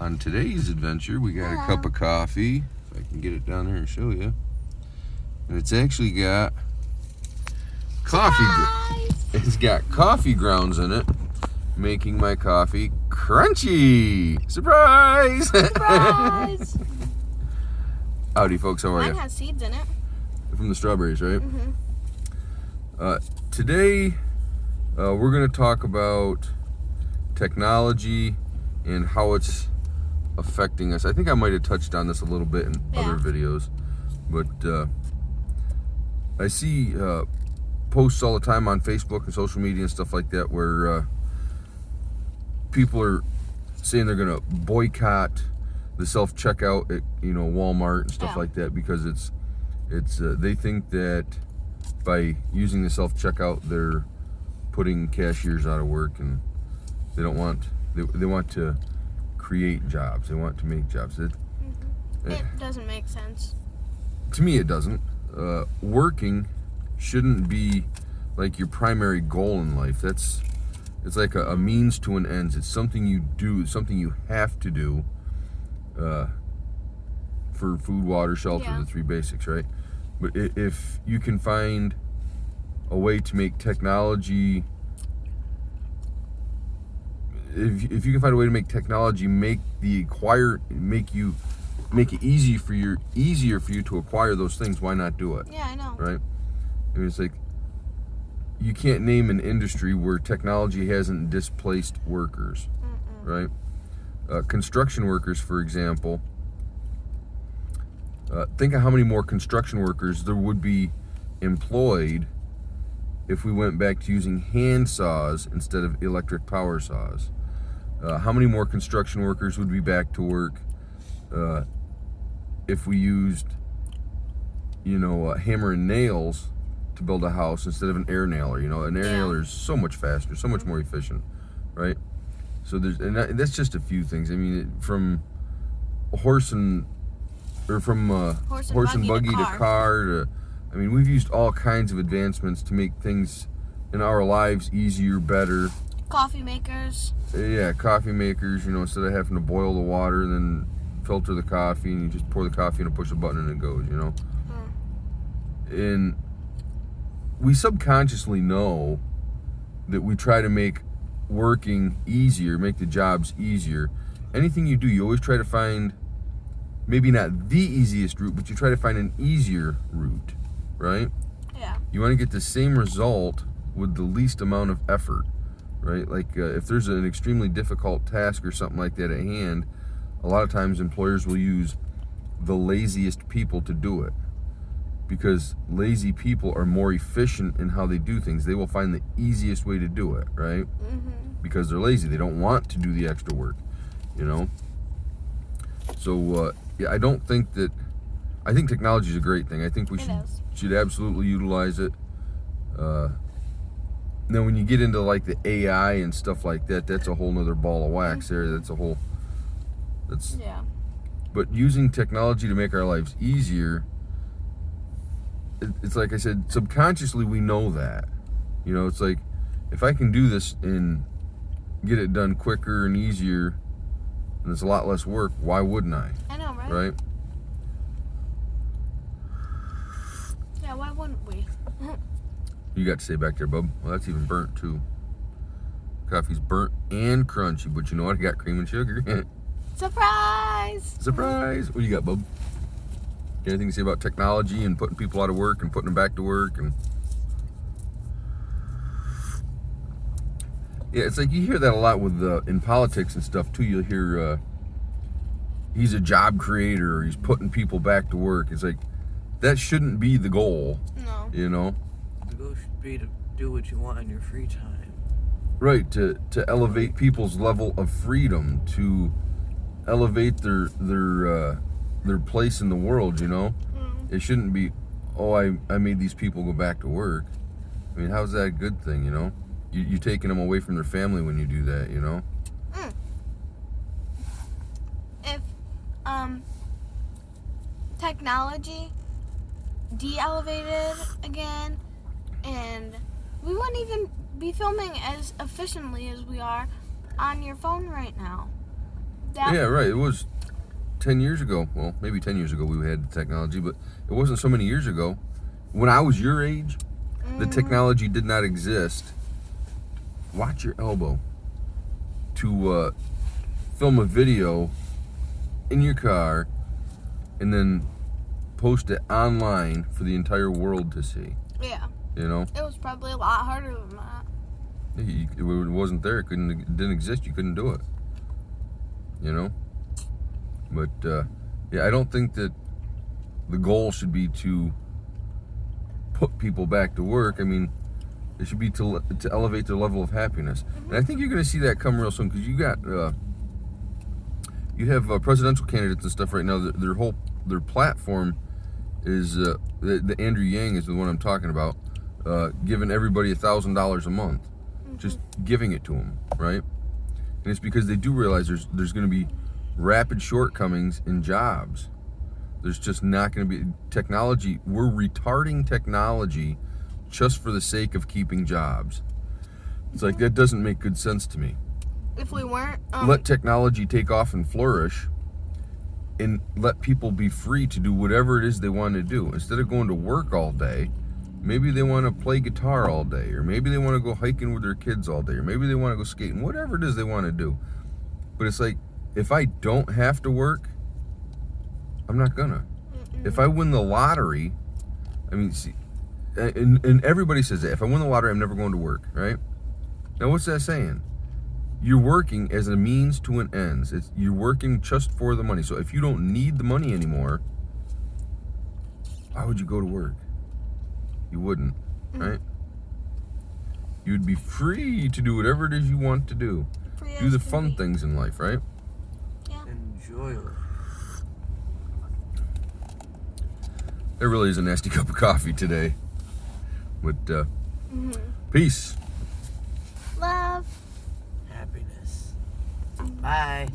On today's adventure, we got a cup of coffee. If I can get it down there and show you. And it's actually got coffee. It's got coffee grounds in it, making my coffee crunchy. Surprise! Surprise! Howdy, folks. How are you? Mine has seeds in it. From the strawberries, right? Mm-hmm. Today, we're going to talk about technology and how it's affecting us. I think I might have touched on this a little bit in other videos, but I see posts all the time on Facebook and social media and stuff like that where people are saying they're going to boycott the self-checkout at Walmart and stuff like that because it's they think that by using the self-checkout they're putting cashiers out of work, and they don't want they want to create jobs. They want to make jobs. It doesn't make sense. To me, it doesn't. Working shouldn't be like your primary goal in life. It's like a means to an end. It's something you do, something you have to do for food, water, shelter, the three basics, right? But if you can find a way to make technology, if you can find a way to make technology make it easier for you to acquire those things, why not do it? Yeah, I know. Right? I mean, it's like you can't name an industry where technology hasn't displaced workers, right? Construction workers, for example. Think of how many more construction workers there would be employed if we went back to using hand saws instead of electric power saws. How many more construction workers would be back to work if we used, hammer and nails to build a house instead of an air nailer? An air nailer is so much faster, so much more efficient, right? So that's just a few things. I mean, from horse and buggy to car to, I mean, we've used all kinds of advancements to make things in our lives easier, better. Coffee makers. Yeah, coffee makers, instead of having to boil the water and then filter the coffee, and you just pour the coffee and push a button and it goes, And we subconsciously know that we try to make working easier, make the jobs easier. Anything you do, you always try to find maybe not the easiest route, but you try to find an easier route, right? Yeah. You want to get the same result with the least amount of effort, right? Like if there's an extremely difficult task or something like that at hand, a lot of times employers will use the laziest people to do it, because lazy people are more efficient in how they do things. They will find the easiest way to do it, right? Because they're lazy. They don't want to do the extra work, So, I don't think that... I think technology is a great thing. I think we should absolutely utilize it. Now, when you get into like the AI and stuff like that, that's a whole nother ball of wax there. But using technology to make our lives easier, it's like I said, subconsciously we know that. It's like, if I can do this and get it done quicker and easier, and it's a lot less work, why wouldn't I? I know, right? Right? Yeah, why wouldn't we? You got to stay back there, bub. Well, that's even burnt, too. Coffee's burnt and crunchy, but you know what? I got cream and sugar. Surprise! Surprise! What do you got, bub? Anything to say about technology and putting people out of work and putting them back to work? And yeah, it's like you hear that a lot with in politics and stuff, too. You'll hear he's a job creator, or he's putting people back to work. It's like, that shouldn't be the goal. No. The goal should be to do what you want in your free time. Right, to elevate people's level of freedom, to elevate their place in the world, It shouldn't be, I made these people go back to work. I mean, how's that a good thing, You're taking them away from their family when you do that, If technology de-elevated again, and we wouldn't even be filming as efficiently as we are on your phone right now. Yeah. Yeah, right. It was 10 years ago. Well, maybe 10 years ago we had the technology, but it wasn't so many years ago. When I was your age, the technology did not exist. Watch your elbow. To film a video in your car and then post it online for the entire world to see. Yeah. You know? It was probably a lot harder than that. It wasn't there. It didn't exist. You couldn't do it. You know? But, yeah, I don't think that the goal should be to put people back to work. I mean, it should be to elevate their level of happiness. And I think you're going to see that come real soon because you have presidential candidates and stuff right now. Their platform is the Andrew Yang is the one I'm talking about, giving everybody $1,000 a month, just giving it to them, right? And it's because they do realize there's going to be rapid shortcomings in jobs. There's just not going to be technology. We're retarding technology just for the sake of keeping jobs. It's like that doesn't make good sense to me. If we weren't, Let technology take off and flourish, and let people be free to do whatever it is they want to do. Instead of going to work all day, maybe they want to play guitar all day, or maybe they want to go hiking with their kids all day, or maybe they want to go skating, whatever it is they want to do. But it's like, if I don't have to work, I'm not gonna. If I win the lottery, I mean, see, and everybody says that. If I win the lottery, I'm never going to work, right? Now, what's that saying? You're working as a means to an end. You're working just for the money. So if you don't need the money anymore, why would you go to work? You wouldn't, right? You'd be free to do whatever it is you want to do. free Do as the can fun be. things in life, right? Enjoy it. There really is a nasty cup of coffee today. But, peace. Love. Happiness. Bye.